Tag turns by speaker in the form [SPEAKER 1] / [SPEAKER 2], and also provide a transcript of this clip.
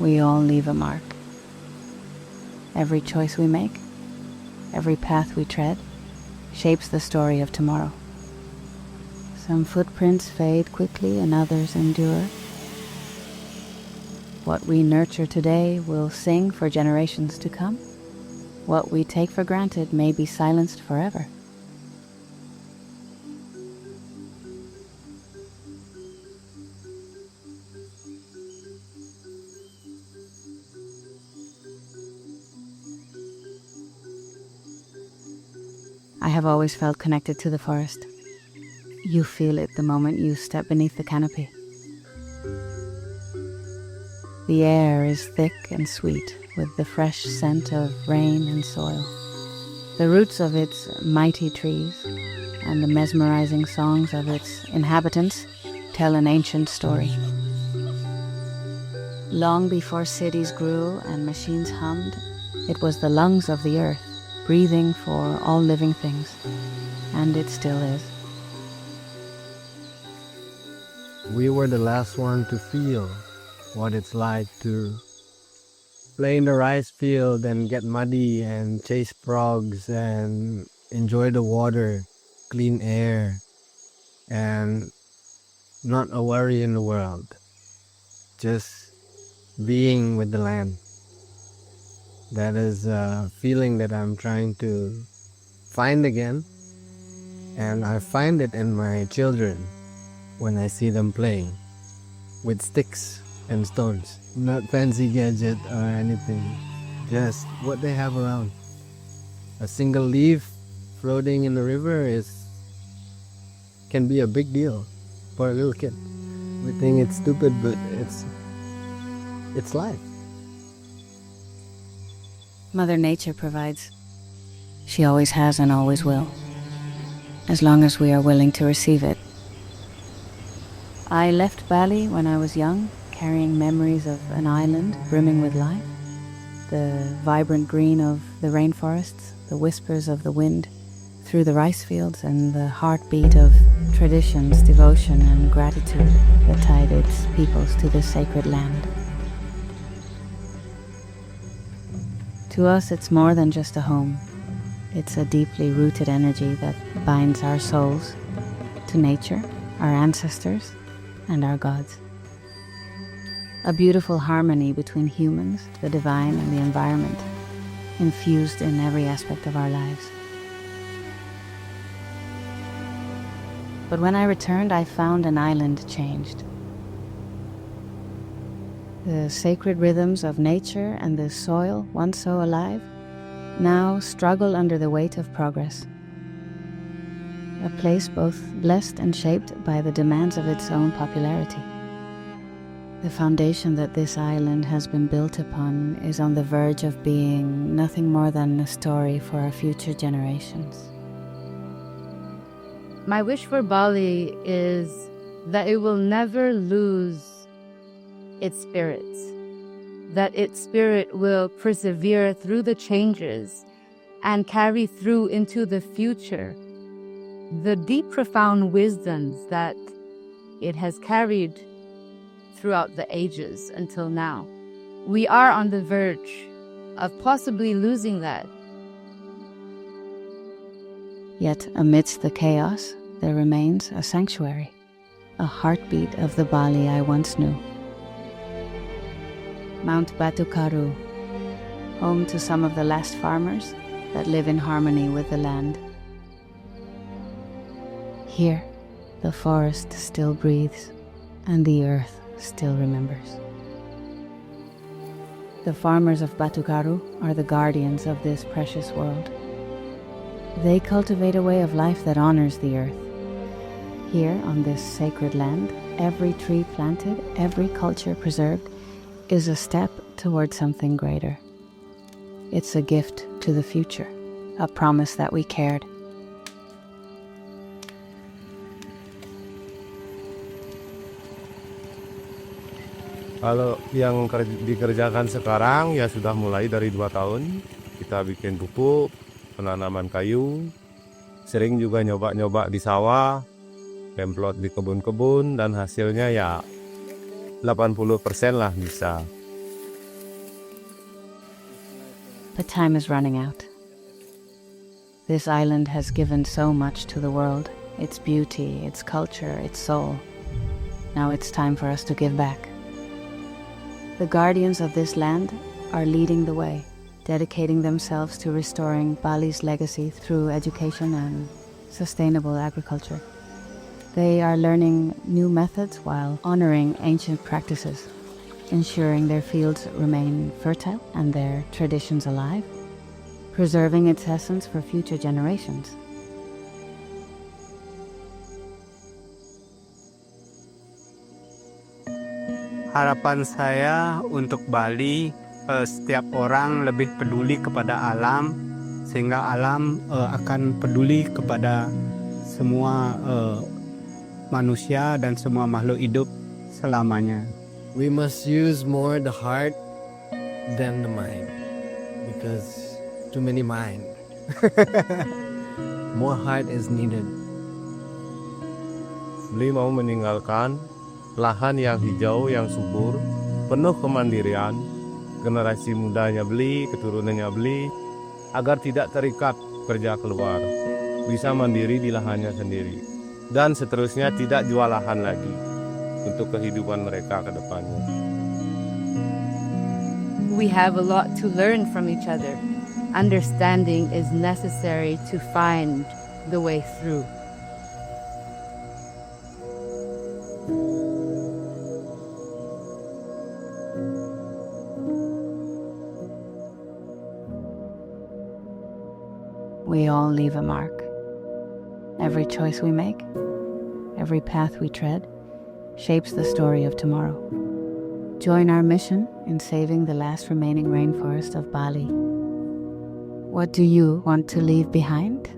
[SPEAKER 1] we all leave a mark. Every choice we make, every path we tread, shapes the story of tomorrow. Some footprints fade quickly and others endure. What we nurture today will sing for generations to come. What we take for granted may be silenced forever. I have always felt connected to the forest. You feel it the moment you step beneath the canopy. The air is thick and sweet, with the fresh scent of rain and soil. The roots of its mighty trees and the mesmerizing songs of its inhabitants tell an ancient story. Long before cities grew and machines hummed, it was the lungs of the earth, breathing for all living things, and it still is.
[SPEAKER 2] We were the last one to feel what it's like to play in the rice field and get muddy and chase frogs and enjoy the water, clean air, and not a worry in the world. Just being with the land. That is a feeling that I'm trying to find again. And I find it in my children when I see them playing with sticks and stones. Not fancy gadget or anything, just what they have around. A single leaf floating in the river can be a big deal for a little kid. We think it's stupid, but it's life.
[SPEAKER 1] Mother Nature provides. She always has and always will, as long as we are willing to receive it. I left Bali when I was young, carrying memories of an island brimming with life, the vibrant green of the rainforests, the whispers of the wind through the rice fields, and the heartbeat of traditions, devotion, and gratitude that tied its peoples to this sacred land. To us, it's more than just a home. It's a deeply rooted energy that binds our souls to nature, our ancestors, and our gods. A beautiful harmony between humans, the divine, and the environment, infused in every aspect of our lives. But when I returned, I found an island changed. The sacred rhythms of nature and the soil, once so alive, now struggle under the weight of progress. A place both blessed and shaped by the demands of its own popularity. The foundation that this island has been built upon is on the verge of being nothing more than a story for our future generations.
[SPEAKER 3] My wish for Bali is that it will never lose its spirit, that its spirit will persevere through the changes and carry through into the future the deep, profound wisdoms that it has carried throughout the ages until now. We are on the verge of possibly losing that.
[SPEAKER 1] Yet amidst the chaos, there remains a sanctuary, a heartbeat of the Bali I once knew. Mount Batukaru, home to some of the last farmers that live in harmony with the land. Here, the forest still breathes, and the earth still remembers. The farmers of Batukaru are the guardians of this precious world. They cultivate a way of life that honors the earth. Here, on this sacred land, every tree planted, every culture preserved, is a step toward something greater. It's a gift to the future, a promise that we cared.
[SPEAKER 4] Kalau yang dikerjakan sekarang ya sudah mulai dari 2 tahun. Kita bikin pupuk, penanaman kayu, sering juga nyoba-nyoba di sawah, kemplot di kebun-kebun, dan hasilnya ya 80% lah bisa.
[SPEAKER 1] But time is running out. This island has given so much to the world, its beauty, its culture, its soul. Now it's time for us to give back. The guardians of this land are leading the way, dedicating themselves to restoring Bali's legacy through education and sustainable agriculture. They are learning new methods while honoring ancient practices, ensuring their fields remain fertile and their traditions alive, preserving its essence for future generations.
[SPEAKER 5] Harapan saya untuk Bali, setiap orang lebih peduli kepada alam, sehingga alam akan peduli kepada semua manusia dan semua makhluk hidup selamanya.
[SPEAKER 2] We must use more the heart than the mind, because too many mind. More heart is needed.
[SPEAKER 4] Beli mau meninggalkan lahan yang hijau, yang subur, penuh kemandirian. Generasi mudanya Beli, keturunannya Beli, agar tidak terikat kerja keluar, bisa mandiri di lahannya sendiri. Dan seterusnya tidak jual lahan lagi untuk kehidupan mereka ke depannya.
[SPEAKER 3] We have a lot to learn from each other. Understanding is necessary to find the way through.
[SPEAKER 1] We all leave a mark. Every choice we make, every path we tread, shapes the story of tomorrow. Join our mission in saving the last remaining rainforest of Bali. What do you want to leave behind?